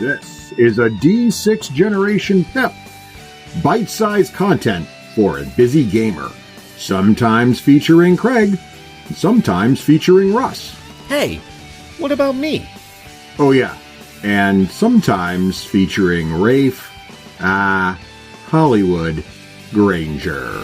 This is a D6 generation pip. Bite-sized content for a busy gamer. Sometimes featuring Craig, sometimes featuring Russ. Hey, what about me? Oh yeah, and sometimes featuring Raef, Hollywood Granger.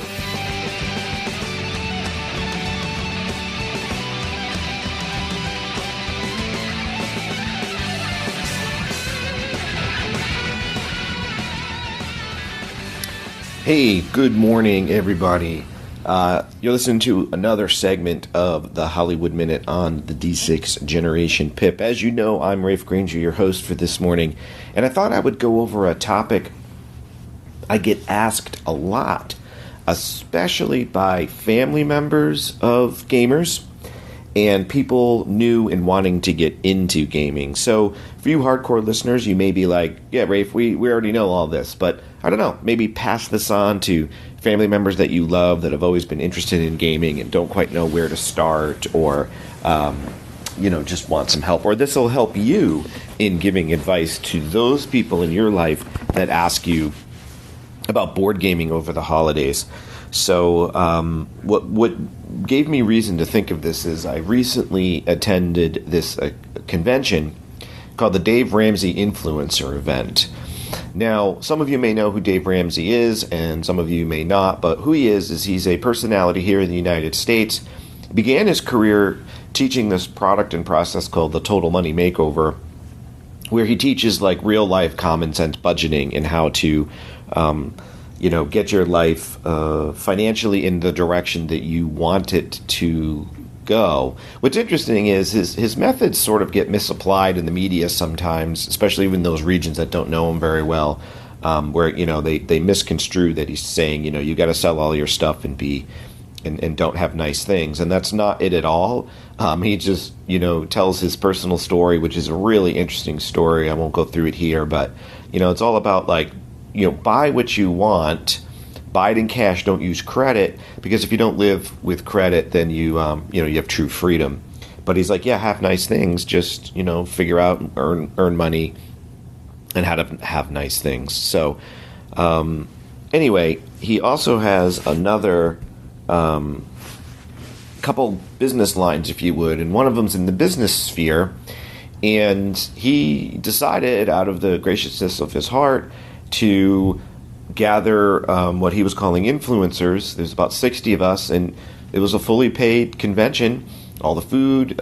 Hey, good morning, everybody. You're listening to another segment of the Hollywood Minute on the D6 Generation Pip. As you know, I'm Raef Granger, your host for this morning, and I thought I would go over a topic I get asked a lot, especially by family members of gamers and people new and wanting to get into gaming. So for you hardcore listeners, you may be like, yeah, Raef, we already know all this, but I don't know, maybe pass this on to family members that you love that have always been interested in gaming and don't quite know where to start, or just want some help. Or this will help you in giving advice to those people in your life that ask you about board gaming over the holidays. So what gave me reason to think of this is I recently attended this convention called the Dave Ramsey Influencer Event. Now, some of you may know who Dave Ramsey is, and some of you may not, but who he is he's a personality here in the United States. He began his career teaching this product and process called the Total Money Makeover, where he teaches like real-life common sense budgeting and how to get your life financially in the direction that you want it to go. What's interesting is his methods sort of get misapplied in the media sometimes, especially in those regions that don't know him very well, where they misconstrue that he's saying you got to sell all your stuff and and don't have nice things, and that's not it at all. He just tells his personal story, which is a really interesting story. I won't go through it here, but it's all about buy what you want, buy it in cash, don't use credit, because if you don't live with credit, then you have true freedom. But he's like, yeah, have nice things, just figure out and earn money and how to have nice things. So anyway, he also has another couple business lines, if you would, and one of them's in the business sphere, and he decided out of the graciousness of his heart to gather what he was calling influencers. There's about 60 of us, and it was a fully paid convention. All the food,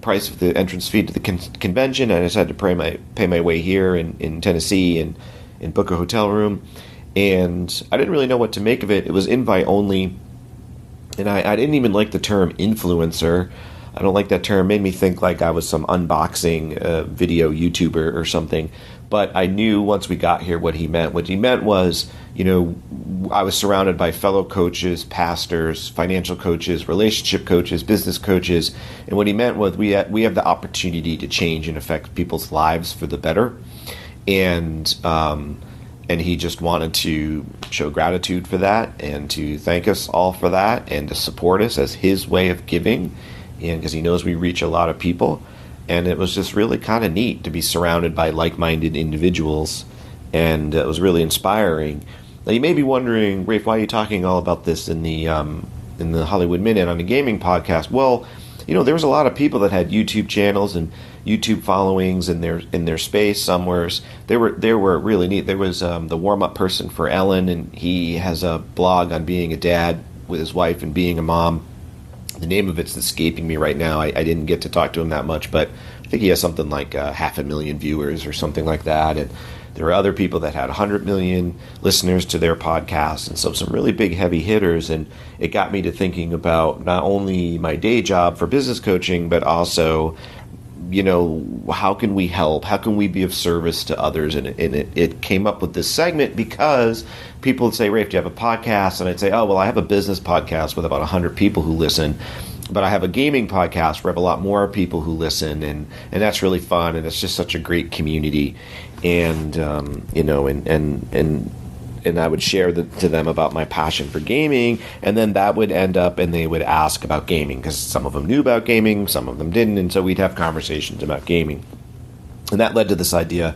price of the entrance fee to the convention. I just had to pay my way here in Tennessee and book a hotel room. And I didn't really know what to make of it. It was invite only, and I didn't even like the term influencer. I don't like that term. It made me think like I was some unboxing video YouTuber or something. But I knew once we got here what he meant. What he meant was, I was surrounded by fellow coaches, pastors, financial coaches, relationship coaches, business coaches. And what he meant was we have the opportunity to change and affect people's lives for the better. And he just wanted to show gratitude for that and to thank us all for that and to support us as his way of giving. And because he knows we reach a lot of people. And it was just really kind of neat to be surrounded by like-minded individuals, and it was really inspiring. Now, you may be wondering, Raef, why are you talking all about this in the Hollywood Minute on the gaming podcast? Well, there was a lot of people that had YouTube channels and YouTube followings in their space. They were really neat. There was the warm-up person for Ellen, and he has a blog on being a dad with his wife and being a mom. The name of it's escaping me right now. I didn't get to talk to him that much, but I think he has something like 500,000 viewers or something like that. And there are other people that had 100 million listeners to their podcast, and so some really big heavy hitters. And it got me to thinking about not only my day job for business coaching, but also, how can we help? How can we be of service to others? And it came up with this segment because people would say, Raef, do you have a podcast? And I'd say, oh, well, I have a business podcast with about 100 people who listen. But I have a gaming podcast where I have a lot more people who listen, and that's really fun, and it's just such a great community. And and I would share to them about my passion for gaming, and then that would end up, and they would ask about gaming, because some of them knew about gaming, some of them didn't, and so we'd have conversations about gaming. And that led to this idea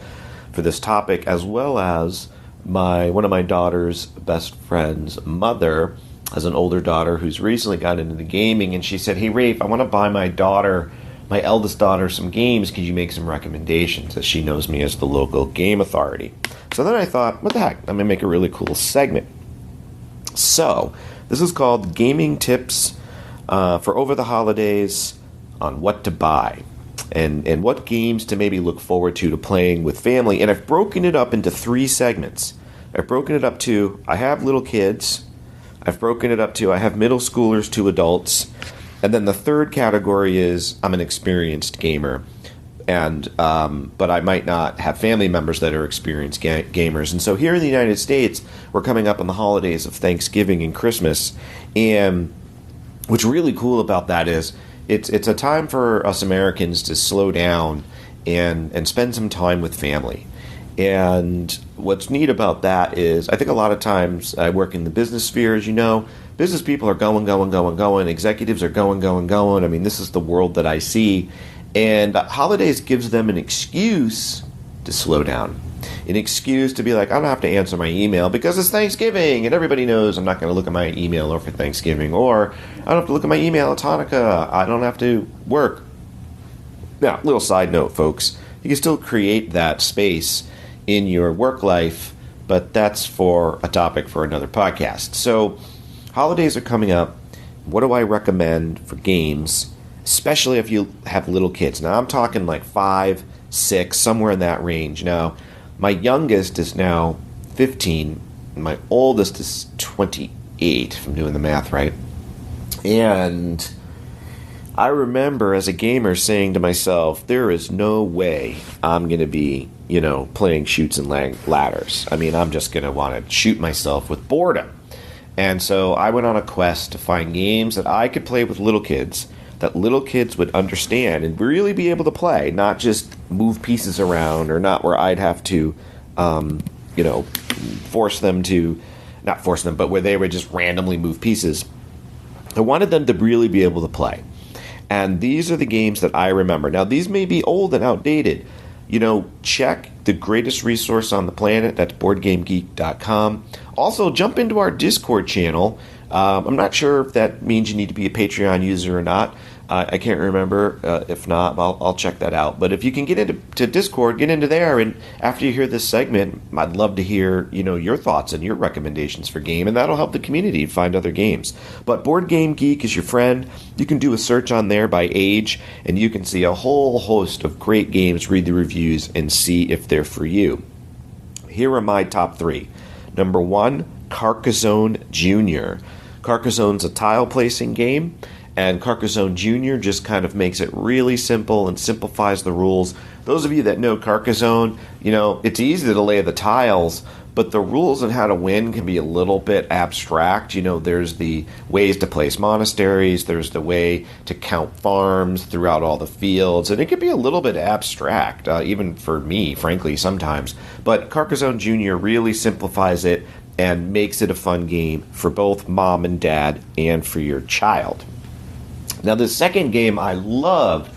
for this topic, as well as one of my daughter's best friend's mother has an older daughter who's recently gotten into gaming, and she said, "Hey, Raef, I want to buy my eldest daughter, some games. Could you make some recommendations?" As she knows me as the local game authority. So then I thought, what the heck? I'm going to make a really cool segment. So this is called Gaming Tips for over the holidays on what to buy and what games to maybe look forward to playing with family. And I've broken it up into 3 segments. I've broken it up to I have little kids. I've broken it up to I have middle schoolers to adults. And then the third category is I'm an experienced gamer. And but I might not have family members that are experienced gamers. And so here in the United States, we're coming up on the holidays of Thanksgiving and Christmas. And what's really cool about that is it's a time for us Americans to slow down and spend some time with family. And what's neat about that is I think a lot of times I work in the business sphere, as you know. Business people are going. Executives are going. I mean, this is the world that I see. And holidays gives them an excuse to slow down. An excuse to be like, I don't have to answer my email because it's Thanksgiving and everybody knows I'm not going to look at my email over Thanksgiving. Or I don't have to look at my email at Hanukkah. I don't have to work. Now, little side note, folks. You can still create that space in your work life, but that's for a topic for another podcast. So, holidays are coming up. What do I recommend for games, especially if you have little kids? Now, I'm talking like 5, 6, somewhere in that range. Now, my youngest is now 15, and my oldest is 28, if I'm doing the math right. And I remember as a gamer saying to myself, there is no way I'm going to be, playing Chutes and Ladders. I mean, I'm just going to want to shoot myself with boredom. And so I went on a quest to find games that I could play with little kids, that little kids would understand and really be able to play, not just move pieces around or not where I'd have to, force them to, not force them, but where they would just randomly move pieces. I wanted them to really be able to play. And these are the games that I remember. Now, these may be old and outdated. Check the greatest resource on the planet. That's BoardGameGeek.com. Also, jump into our Discord channel. I'm not sure if that means you need to be a Patreon user or not. I can't remember. If not, I'll check that out. But if you can get into Discord, get into there. And after you hear this segment, I'd love to hear your thoughts and your recommendations for game. And that'll help the community find other games. But Board Game Geek is your friend. You can do a search on there by age. And you can see a whole host of great games, read the reviews, and see if they're for you. Here are my top 3. Number 1, Carcassonne Jr. Carcassonne's a tile placing game. And Carcassonne Jr. just kind of makes it really simple and simplifies the rules. Those of you that know Carcassonne, it's easy to lay the tiles, but the rules on how to win can be a little bit abstract. There's the ways to place monasteries, there's the way to count farms throughout all the fields, and it can be a little bit abstract, even for me, frankly, sometimes. But Carcassonne Jr. really simplifies it and makes it a fun game for both mom and dad and for your child. Now, the second game I loved,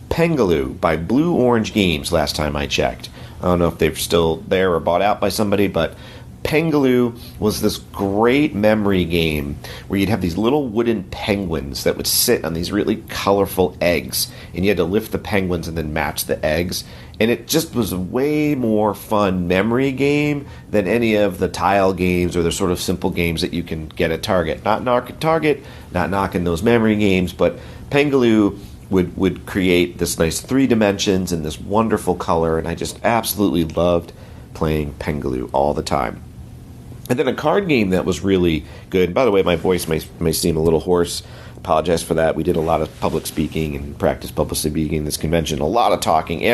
Pengaloo by Blue Orange Games, last time I checked. I don't know if they're still there or bought out by somebody, but Pengaloo was this great memory game where you'd have these little wooden penguins that would sit on these really colorful eggs, and you had to lift the penguins and then match the eggs. And it just was a way more fun memory game than any of the tile games or the sort of simple games that you can get at Target. Not knocking those memory games, but Pengaloo would create this nice 3 dimensions and this wonderful color, and I just absolutely loved playing Pengaloo all the time. And then a card game that was really good. By the way, my voice may seem a little hoarse. Apologize for that. We did a lot of public speaking and practice public speaking in this convention. A lot of talking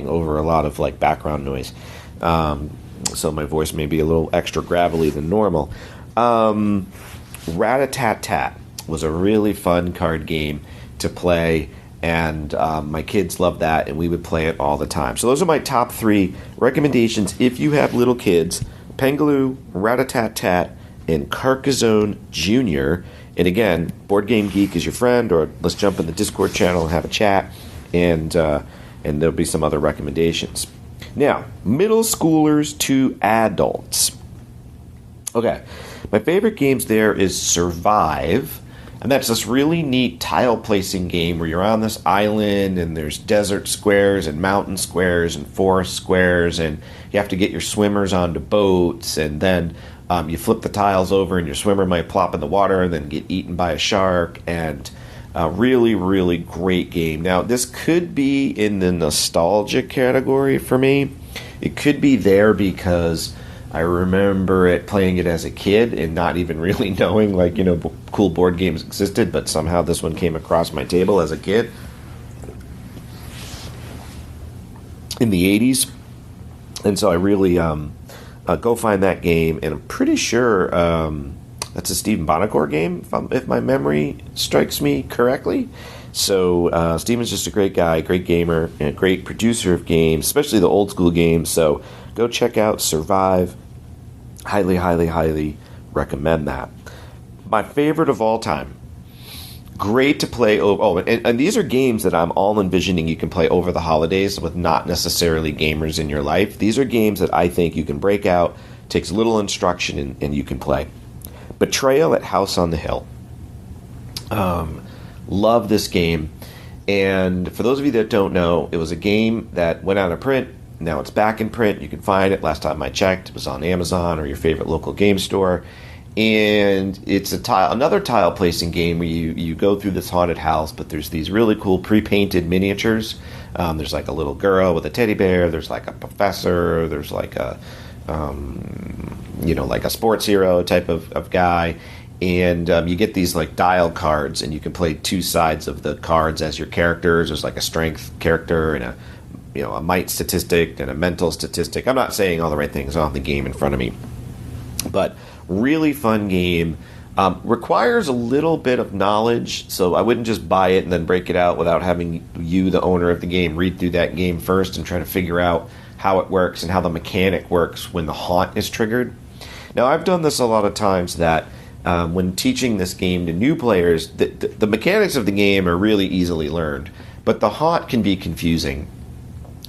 over a lot of background noise. So my voice may be a little extra gravelly than normal. Rat-a-tat-tat was a really fun card game to play, and my kids loved that, and we would play it all the time. So those are my top 3 recommendations if you have little kids: Pengaloo, Rat-a-tat-tat, and Carcassonne Jr. And again, Board Game Geek is your friend, or let's jump in the Discord channel and have a chat, and there'll be some other recommendations. Now, middle schoolers to adults. Okay, my favorite games there is Survive, and that's this really neat tile placing game where you're on this island and there's desert squares and mountain squares and forest squares, and you have to get your swimmers onto boats, and then you flip the tiles over and your swimmer might plop in the water and then get eaten by a shark. And really, really great game. Now, this could be in the nostalgia category for me. It could be there because I remember playing it as a kid and not even really knowing, cool board games existed, but somehow this one came across my table as a kid in the 80s. And so I really go find that game, and I'm pretty sure that's a Stephen Bonacore game, if my memory strikes me correctly. So Stephen's just a great guy, great gamer, and a great producer of games, especially the old school games. So go check out Survive. Highly, highly, highly recommend that. My favorite of all time. Great to play over. Oh, and these are games that I'm all envisioning you can play over the holidays with not necessarily gamers in your life. These are games that I think you can break out, takes little instruction, and you can play. Betrayal at House on the Hill. Love this game. And for those of you that don't know, it was a game that went out of print. Now it's back in print. You can find it. Last time I checked, it was on Amazon or your favorite local game store. And it's another tile placing game where you go through this haunted house, but there's these really cool pre-painted miniatures. There's like a little girl with a teddy bear. There's like a professor. There's like a like a sports hero type of guy. And you get these like dial cards, and you can play two sides of the cards as your characters. There's like a strength character and a might statistic and a mental statistic. I'm not saying all the right things on the game in front of me, but really fun game. Requires a little bit of knowledge, so I wouldn't just buy it and then break it out without having you, the owner of the game, read through that game first and try to figure out how it works and how the mechanic works when the haunt is triggered. Now, I've done this a lot of times that when teaching this game to new players, the mechanics of the game are really easily learned, but the haunt can be confusing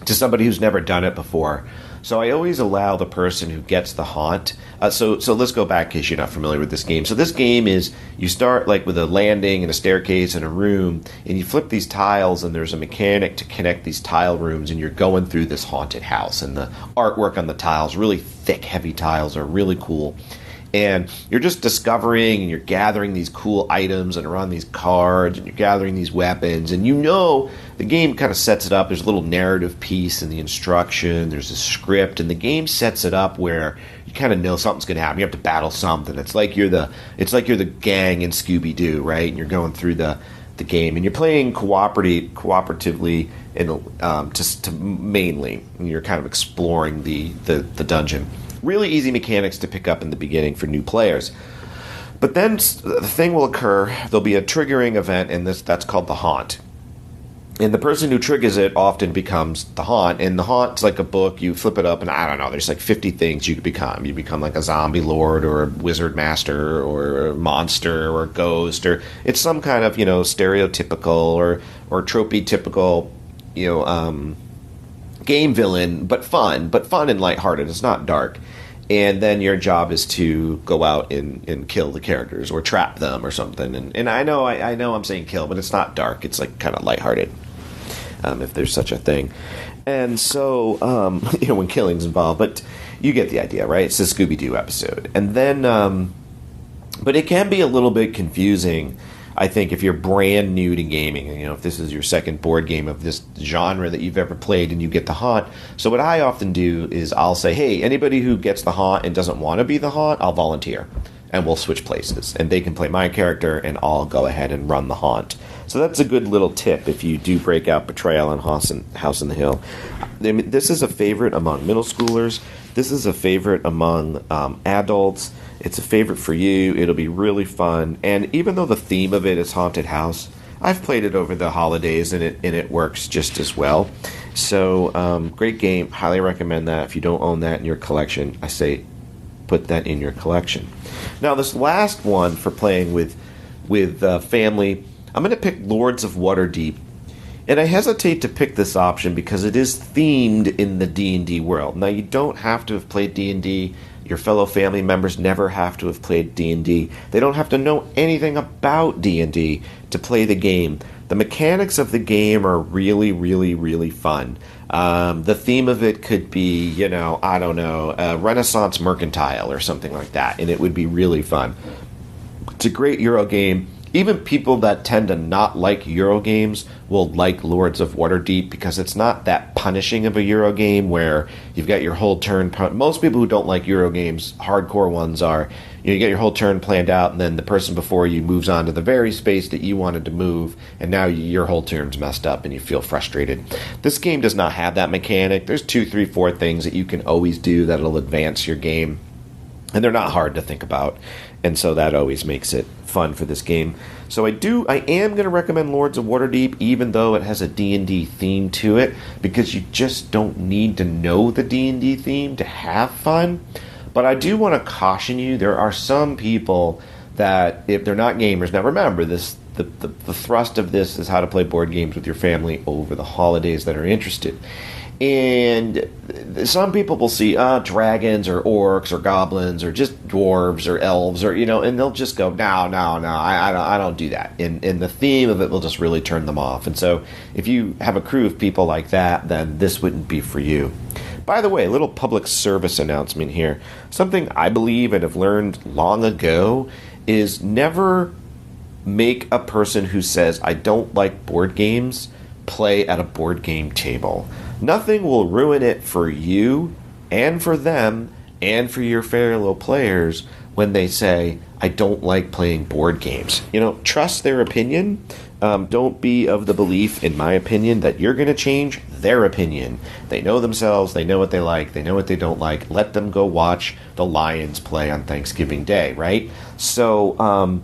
to somebody who's never done it before. So I always allow the person who gets the haunt. So let's go back in case you're not familiar with this game. So this game is, you start like with a landing and a staircase and a room, and you flip these tiles, and there's a mechanic to connect these tile rooms, and you're going through this haunted house. And the artwork on the tiles, really thick, heavy tiles, are really cool. And you're just discovering, and you're gathering these cool items, and are on these cards, and you're gathering these weapons, and the game kind of sets it up. There's a little narrative piece in the instruction, there's a script, and the game sets it up where you kind of know something's going to happen. You have to battle something. It's like you're the gang in Scooby-Doo, right? And you're going through the game, and you're playing cooperatively to mainly, and you're kind of exploring the dungeon. Really easy mechanics to pick up in the beginning for new players. But then the thing will occur, there'll be a triggering event, and that's called the haunt. And the person who triggers it often becomes the haunt, and the haunt's like a book. You flip it up, and I don't know, there's like 50 things you could become. You become like a zombie lord, or a wizard master, or a monster, or a ghost, or it's some kind of, stereotypical or tropey-typical, game villain, but fun and lighthearted. It's not dark. And then your job is to go out and kill the characters or trap them or something. And I know I'm saying kill, but it's not dark. It's like kind of lighthearted, if there's such a thing. And so, when killing's involved, but you get the idea, right? It's a Scooby-Doo episode. And then, but it can be a little bit confusing, I think, if you're brand new to gaming, if this is your second board game of this genre that you've ever played and you get the haunt. So what I often do is I'll say, hey, anybody who gets the haunt and doesn't want to be the haunt, I'll volunteer, and we'll switch places, and they can play my character and I'll go ahead and run the haunt. So that's a good little tip if you do break out Betrayal and House on the Hill. I mean, this is a favorite among middle schoolers. This is a favorite among adults. It's a favorite for you. It'll be really fun. And even though the theme of it is haunted house, I've played it over the holidays, and it works just as well. So great game. Highly recommend that. If you don't own that in your collection, I say put that in your collection. Now, this last one for playing with family, I'm going to pick Lords of Waterdeep. And I hesitate to pick this option because it is themed in the D&D world. Now, you don't have to have played D&D. Your fellow family members never have to have played D&D. They don't have to know anything about D&D to play the game. The mechanics of the game are really, really, really fun. The theme of it could be, I don't know, a Renaissance mercantile or something like that, and it would be really fun. It's a great Euro game. Even people that tend to not like Euro games will like Lords of Waterdeep because it's not that punishing of a Euro game where you've got your whole turn. Most people who don't like Euro games, hardcore ones, are you get your whole turn planned out, and then the person before you moves on to the very space that you wanted to move, and now your whole turn's messed up and you feel frustrated. This game does not have that mechanic. There's 2, 3, 4 things that you can always do that'll advance your game, and they're not hard to think about, and so that always makes it fun for this game. So I am going to recommend Lords of Waterdeep, even though it has a D&D theme to it, because you just don't need to know the D&D theme to have fun. But I do want to caution you, there are some people that, if they're not gamers, now remember, the thrust of this is how to play board games with your family over the holidays that are interested. And some people will see dragons or orcs or goblins or just dwarves or elves or and they'll just go no, I don't do that. And the theme of it will just really turn them off. And so if you have a crew of people like that, then this wouldn't be for you. By the way, a little public service announcement here. Something I believe and have learned long ago is never make a person who says I don't like board games play at a board game table. Nothing will ruin it for you and for them and for your fellow players when they say, I don't like playing board games. Trust their opinion. Don't be of the belief, in my opinion, that you're going to change their opinion. They know themselves. They know what they like. They know what they don't like. Let them go watch the Lions play on Thanksgiving Day, right? So,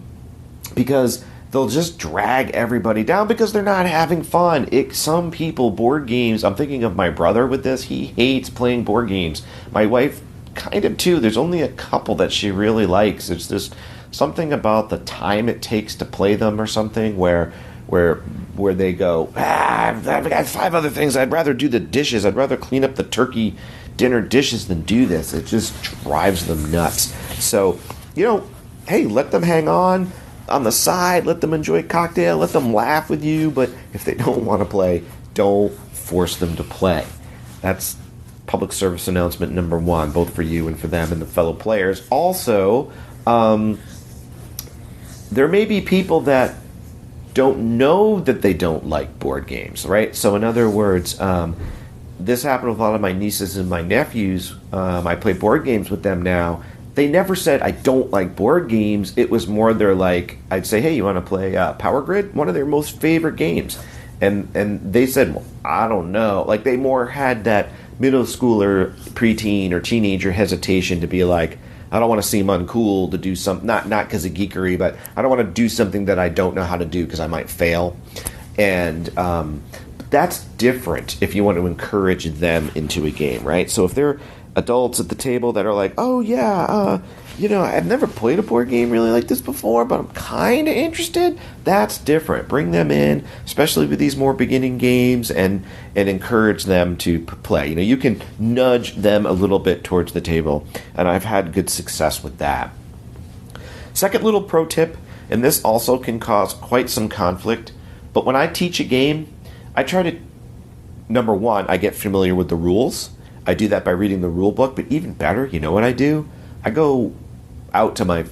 because they'll just drag everybody down because they're not having fun. Some people, board games, I'm thinking of my brother with this. He hates playing board games. My wife kind of too. There's only a couple that she really likes. It's just something about the time it takes to play them or something where they go, I've got 5 other things. I'd rather do the dishes. I'd rather clean up the turkey dinner dishes than do this. It just drives them nuts. So, hey, let them hang on the side, let them enjoy a cocktail, let them laugh with you, but if they don't want to play, don't force them to play. That's public service announcement number 1, both for you and for them and the fellow players. Also, there may be people that don't know that they don't like board games, right? So in other words, this happened with a lot of my nieces and my nephews. I play board games with them now. They never said, I don't like board games. It was more they're like, I'd say, hey, you want to play Power Grid? One of their most favorite games. And they said, well, I don't know. Like, they more had that middle schooler, preteen, or teenager hesitation to be like, I don't want to seem uncool to do something, not because of geekery, but I don't want to do something that I don't know how to do because I might fail. And that's different if you want to encourage them into a game, right? So if they're adults at the table that are like, oh yeah, I've never played a board game really like this before, but I'm kind of interested. That's different. Bring them in, especially with these more beginning games, and encourage them to play. You can nudge them a little bit towards the table, and I've had good success with that. Second little pro tip, and this also can cause quite some conflict, but when I teach a game, I try to, number 1, I get familiar with the rules. I do that by reading the rule book, but even better, you know what I do? I go out to my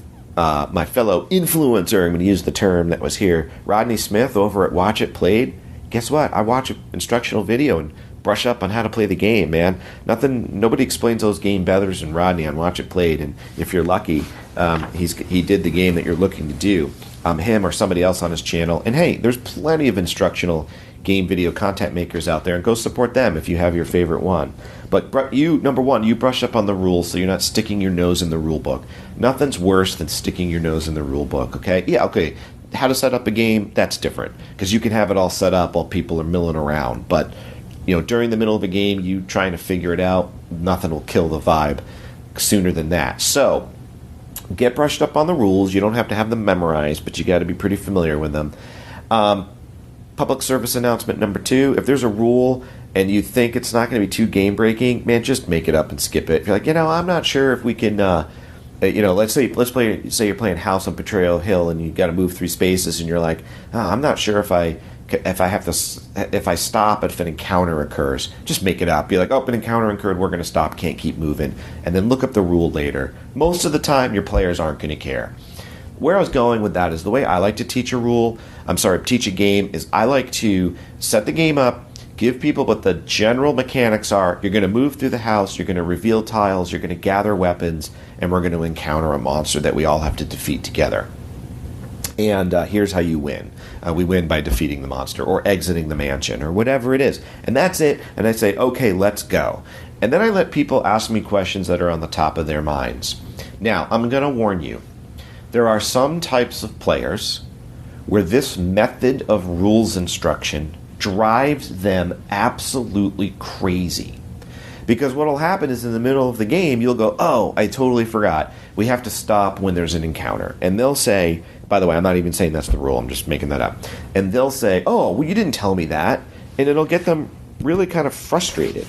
fellow influencer, I'm going to use the term that was here, Rodney Smith over at Watch It Played. Guess what? I watch an instructional video and brush up on how to play the game, man. Nobody explains those game better than Rodney on Watch It Played, and if you're lucky, he did the game that you're looking to do. Him or somebody else on his channel. And hey, there's plenty of instructional game video content makers out there, and go support them if you have your favorite one. But you, number 1, you brush up on the rules so you're not sticking your nose in the rule book. Nothing's worse than sticking your nose in the rule book, okay? Yeah, okay. How to set up a game, that's different, because you can have it all set up while people are milling around. But, during the middle of a game, you trying to figure it out, nothing will kill the vibe sooner than that. So, get brushed up on the rules. You don't have to have them memorized, but you got to be pretty familiar with them. public service announcement number 2, if there's a rule and you think it's not going to be too game breaking, man, just make it up and skip it. If you're like, I'm not sure if we can, let's say you're playing House on Betrayal Hill and you got to move 3 spaces and you're like, I'm not sure if I stop if an encounter occurs. Just make it up. Be like, an encounter occurred, we're going to stop, can't keep moving. And then look up the rule later. Most of the time, your players aren't going to care. Where I was going with that is the way I like to teach a game is I like to set the game up, give people what the general mechanics are. You're going to move through the house, you're going to reveal tiles, you're going to gather weapons, and we're going to encounter a monster that we all have to defeat together. And here's how you win. We win by defeating the monster or exiting the mansion or whatever it is. And that's it. And I say, okay, let's go. And then I let people ask me questions that are on the top of their minds. Now, I'm going to warn you. There are some types of players where this method of rules instruction drives them absolutely crazy. Because what will happen is in the middle of the game, you'll go, oh, I totally forgot. We have to stop when there's an encounter. And they'll say, by the way, I'm not even saying that's the rule. I'm just making that up. And they'll say, oh, well, you didn't tell me that. And it'll get them really kind of frustrated.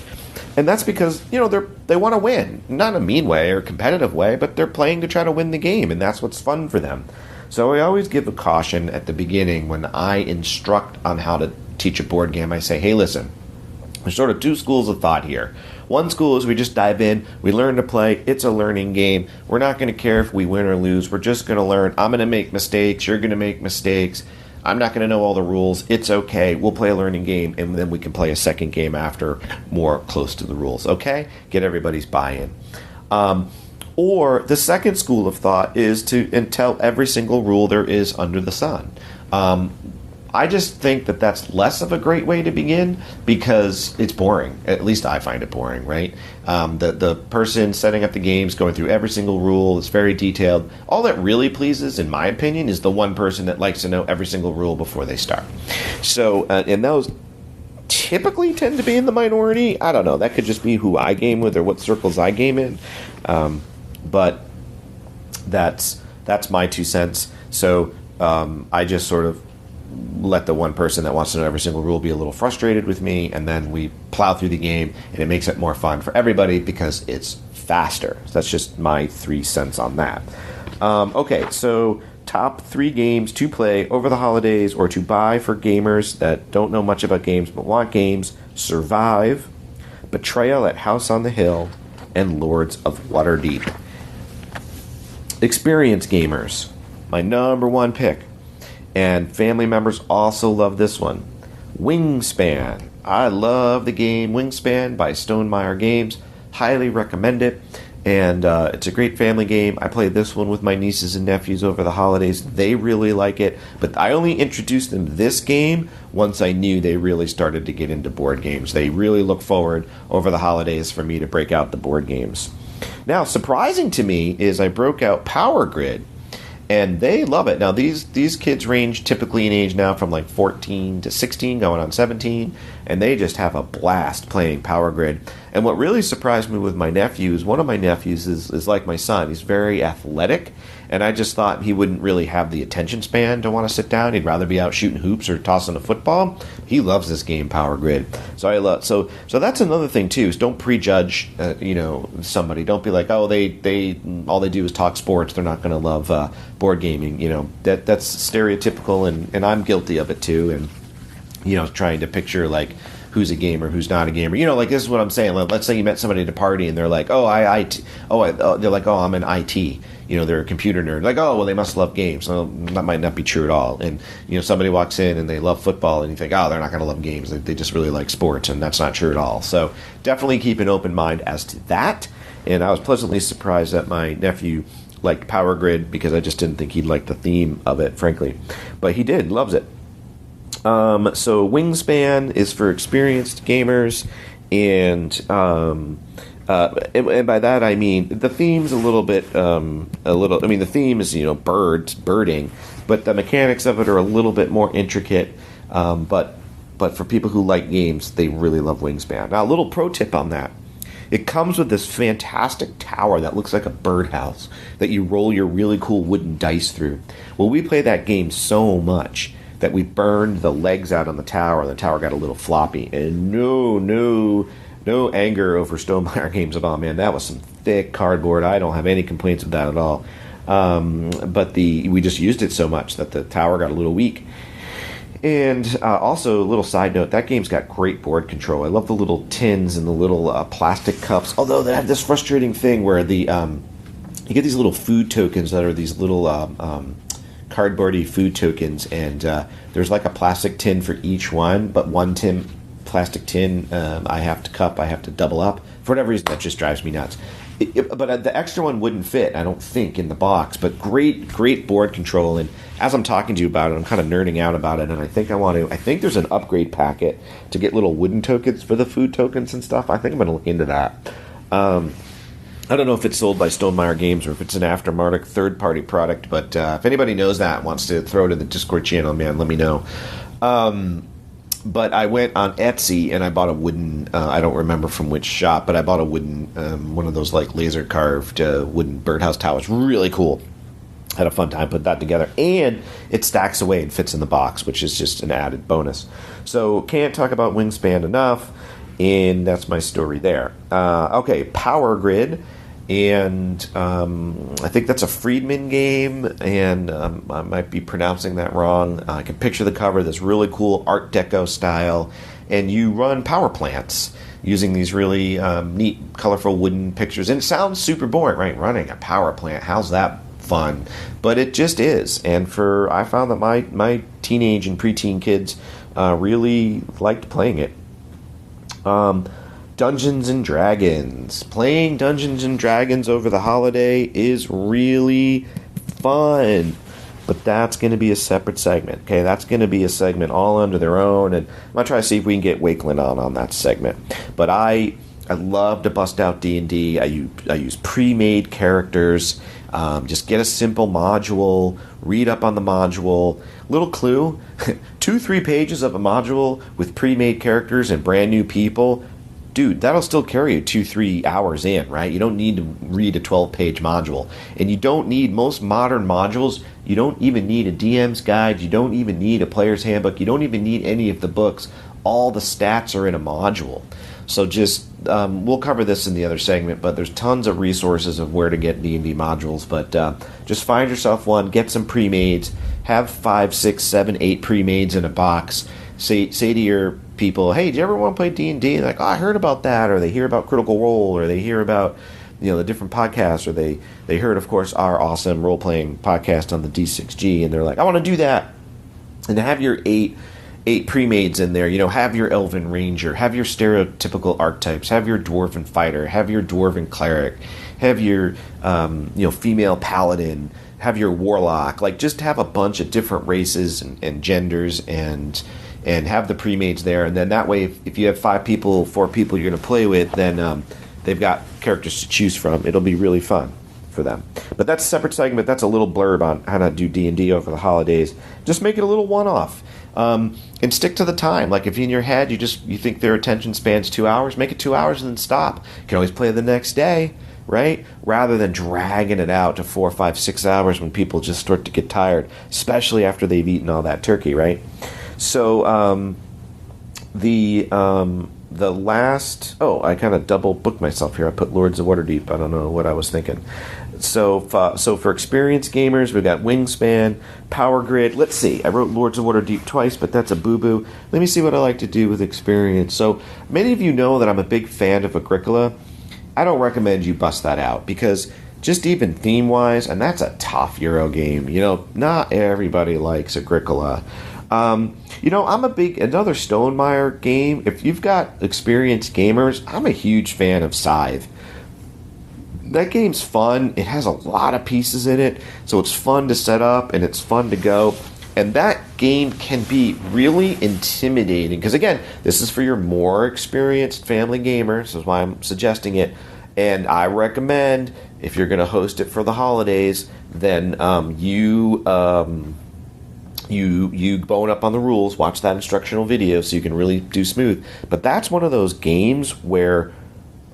And that's because, they want to win. Not in a mean way or competitive way, but they're playing to try to win the game. And that's what's fun for them. So I always give a caution at the beginning when I instruct on how to teach a board game. I say, hey, listen, there's sort of 2 schools of thought here. One school is we just dive in, we learn to play, it's a learning game. We're not going to care if we win or lose. We're just going to learn. I'm going to make mistakes. You're going to make mistakes. I'm not going to know all the rules. It's okay. We'll play a learning game, and then we can play a second game after more close to the rules. Okay? Get everybody's buy-in. Or the second school of thought is to tell every single rule there is under the sun. I just think that that's less of a great way to begin because it's boring. At least I find it boring, right? The person setting up the games, going through every single rule, is very detailed. All that really pleases, in my opinion, is the one person that likes to know every single rule before they start. So, and those typically tend to be in the minority. I don't know. That could just be who I game with or what circles I game in. But that's my 2 cents. So I just sort of let the one person that wants to know every single rule be a little frustrated with me, and then we plow through the game, and it makes it more fun for everybody because it's faster. So that's just my 3 cents on that. Okay, so top 3 games to play over the holidays or to buy for gamers that don't know much about games but want games: Survive, Betrayal at House on the Hill, and Lords of Waterdeep. Experienced gamers, my number 1 pick. And family members also love this one. Wingspan. I love the game Wingspan by Stonemaier Games. Highly recommend it. And it's a great family game. I played this one with my nieces and nephews over the holidays. They really like it. But I only introduced them this game once I knew they really started to get into board games. They really look forward over the holidays for me to break out the board games. Now, surprising to me is I broke out Power Grid. And they love it. Now, these kids range typically in age now from like 14 to 16, going on 17, and they just have a blast playing Power Grid. And what really surprised me with my nephews, one of my nephews is like my son. He's very athletic, and I just thought he wouldn't really have the attention span to want to sit down. He'd rather be out shooting hoops or tossing a football. He loves this game, Power Grid. So that's another thing too. Is don't prejudge, somebody. Don't be like, oh, they all they do is talk sports. They're not going to love board gaming. That's stereotypical, and I'm guilty of it too. And trying to picture like who's a gamer, who's not a gamer. This is what I'm saying. Let's say you met somebody at a party and they're like, they're like, oh, I'm an IT. They're a computer nerd. Like, oh, well, they must love games. Well, that might not be true at all. And, somebody walks in and they love football and you think, oh, they're not going to love games. They just really like sports, and that's not true at all. So definitely keep an open mind as to that. And I was pleasantly surprised that my nephew liked Power Grid because I just didn't think he'd like the theme of it, frankly. But he did, loves it. So Wingspan is for experienced gamers, and by that I mean the theme's a little bit, the theme is birding, but the mechanics of it are a little bit more intricate. But for people who like games, they really love Wingspan. Now, a little pro tip on that. It comes with this fantastic tower that looks like a birdhouse that you roll your really cool wooden dice through. Well, we play that game so much that we burned the legs out on the tower, and the tower got a little floppy. And no anger over Stonemaier games at all, man. That was some thick cardboard. I don't have any complaints with that at all. But we just used it so much that the tower got a little weak. And also, a little side note, that game's got great board control. I love the little tins and the little plastic cups, although they have this frustrating thing where you get these little food tokens that are these little cardboardy food tokens, and there's like a plastic tin for each one, but one plastic tin I have to double up. For whatever reason, that just drives me nuts. But the extra one wouldn't fit, I don't think, in the box. But great board control. And as I'm talking to you about it, I'm kind of nerding out about it. And I think there's an upgrade packet to get little wooden tokens for the food tokens and stuff. I think I'm going to look into that. I don't know if it's sold by Stonemaier Games or if it's an aftermarket third-party product. But if anybody knows that and wants to throw it in the Discord channel, man, let me know. But I went on Etsy and I bought a wooden, I don't remember from which shop, but I bought a wooden, one of those like laser carved wooden birdhouse towers. Really cool. Had a fun time putting that together. And it stacks away and fits in the box, which is just an added bonus. So can't talk about Wingspan enough. And that's my story there. Okay, Power Grid. And I think that's a Friedman game, and I might be pronouncing that wrong. I can picture the cover, this really cool Art Deco style, and you run power plants using these really neat, colorful wooden pictures. And it sounds super boring, right? Running a power plant, how's that fun? But it just is. And I found that my teenage and preteen kids really liked playing it. Dungeons and Dragons. Playing Dungeons and Dragons over the holiday is really fun. But that's going to be a separate segment. Okay, that's going to be a segment all under their own. And I'm going to try to see if we can get Wakeland on that segment. But I love to bust out D&D. I use pre-made characters. Just get a simple module. Read up on the module. Little clue. 2-3 pages of a module with pre-made characters and brand new people. Dude, that'll still carry you 2-3 hours in, right? You don't need to read a 12-page module. And you don't need, most modern modules, you don't even need a DM's guide. You don't even need a player's handbook. You don't even need any of the books. All the stats are in a module. So just, we'll cover this in the other segment, but there's tons of resources of where to get D&D modules. But just find yourself one, get some pre-mades, have 5, 6, 7, 8 pre-mades in a box. Say to your people, hey, do you ever want to play D&D? And like, oh, I heard about that, or they hear about Critical Role, or they hear about the different podcasts, or they heard, of course, our awesome role-playing podcast on the D6G, and they're like, I want to do that. And to have your eight pre-mades in there, have your Elven Ranger, have your stereotypical archetypes, have your Dwarven Fighter, have your Dwarven Cleric, have your female Paladin, have your Warlock, like just have a bunch of different races and genders and have the pre-mades there, and then that way, if you have 4 people you're going to play with, then they've got characters to choose from. It'll be really fun for them. But that's a separate segment. That's a little blurb on how to do D&D over the holidays. Just make it a little one-off, and stick to the time. Like if in your head you think their attention span's 2 hours, make it 2 hours and then stop. You can always play the next day, right? Rather than dragging it out to 4, 5, 6 hours when people just start to get tired, especially after they've eaten all that turkey, right? So the last, I kind of double booked myself here. I put Lords of Waterdeep. I don't know what I was thinking. So for experienced gamers, we've got Wingspan, Power Grid. Let's see. I wrote Lords of Waterdeep twice, but that's a boo-boo. Let me see what I like to do with experience. So many of you know that I'm a big fan of Agricola. I don't recommend you bust that out because just even theme-wise, and that's a tough Euro game. Not everybody likes Agricola. I'm another Stonemaier game. If you've got experienced gamers, I'm a huge fan of Scythe. That game's fun. It has a lot of pieces in it, so it's fun to set up and it's fun to go. And that game can be really intimidating because, again, this is for your more experienced family gamers. This is why I'm suggesting it. And I recommend, if you're going to host it for the holidays, then you bone up on the rules, watch that instructional video so you can really do smooth. But that's one of those games where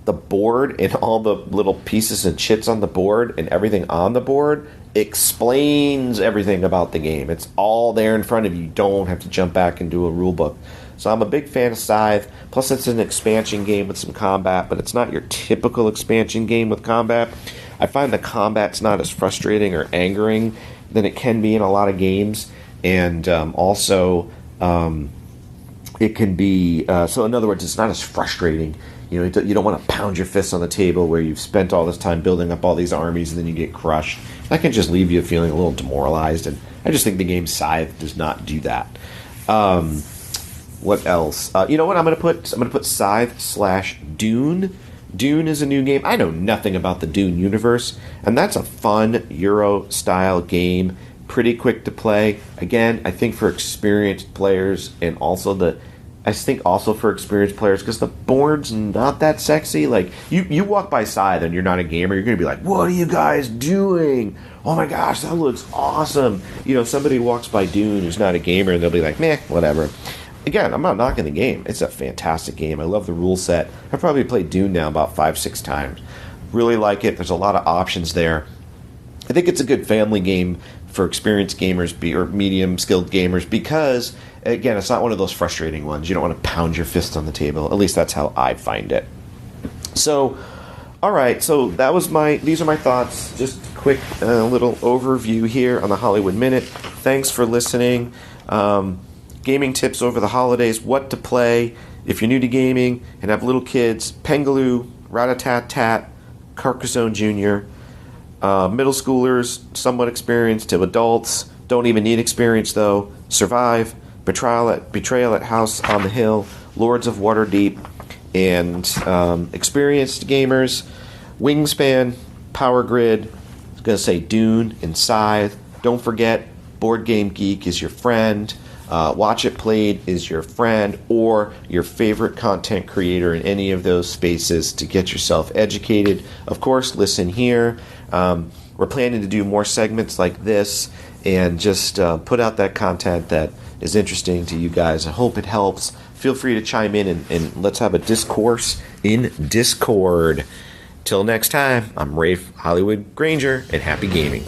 the board and all the little pieces and chits on the board and everything on the board explains everything about the game. It's all there in front of you. You don't have to jump back and do a rule book. So I'm a big fan of Scythe. Plus, it's an expansion game with some combat, but it's not your typical expansion game with combat. I find the combat's not as frustrating or angering than it can be in a lot of games. And also, it can be... so in other words, it's not as frustrating. You don't want to pound your fists on the table where you've spent all this time building up all these armies and then you get crushed. That can just leave you feeling a little demoralized, and I just think the game Scythe does not do that. What else? You know what I'm going to put? I'm going to put Scythe/Dune. Dune is a new game. I know nothing about the Dune universe, and that's a fun Euro-style game. Pretty quick to play. Again, I think for experienced players, and also for experienced players, because the board's not that sexy. Like, you walk by Scythe and you're not a gamer, you're going to be like, what are you guys doing? Oh my gosh, that looks awesome. Somebody walks by Dune who's not a gamer and they'll be like, meh, whatever. Again, I'm not knocking the game. It's a fantastic game. I love the rule set. I've probably played Dune now about 5-6 times. Really like it. There's a lot of options there. I think it's a good family game for experienced gamers or medium-skilled gamers because, again, it's not one of those frustrating ones. You don't want to pound your fist on the table. At least that's how I find it. So, all right. So these are my thoughts. Just a quick little overview here on the Hollywood Minute. Thanks for listening. Gaming tips over the holidays. What to play if you're new to gaming and have little kids. Pengaloo, Rat-a-tat-tat, Carcassonne Jr., middle schoolers, somewhat experienced, to adults. Don't even need experience, though. Survive, Betrayal at House on the Hill, Lords of Waterdeep, and experienced gamers, Wingspan, Power Grid, I was going to say Dune and Scythe. Don't forget, Board Game Geek is your friend. Watch It Played is your friend, or your favorite content creator in any of those spaces to get yourself educated. Of course, listen here. We're planning to do more segments like this and just put out that content that is interesting to you guys. I hope it helps. Feel free to chime in and let's have a discourse in Discord. Till next time, I'm Raef Hollywood Granger, and happy gaming.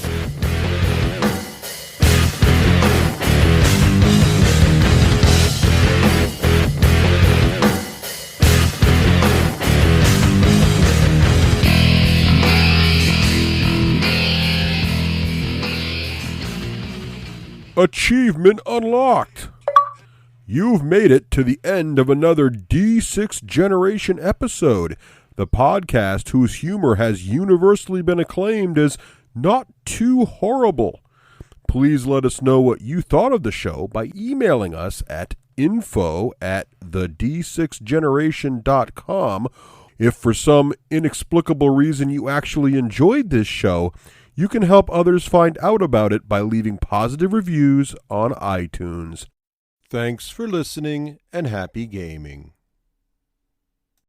Achievement unlocked! You've made it to the end of another D6 Generation episode, the podcast whose humor has universally been acclaimed as not too horrible. Please let us know what you thought of the show by emailing us at info@d6generation.com. If for some inexplicable reason you actually enjoyed this show, you can help others find out about it by leaving positive reviews on iTunes. Thanks for listening, and happy gaming.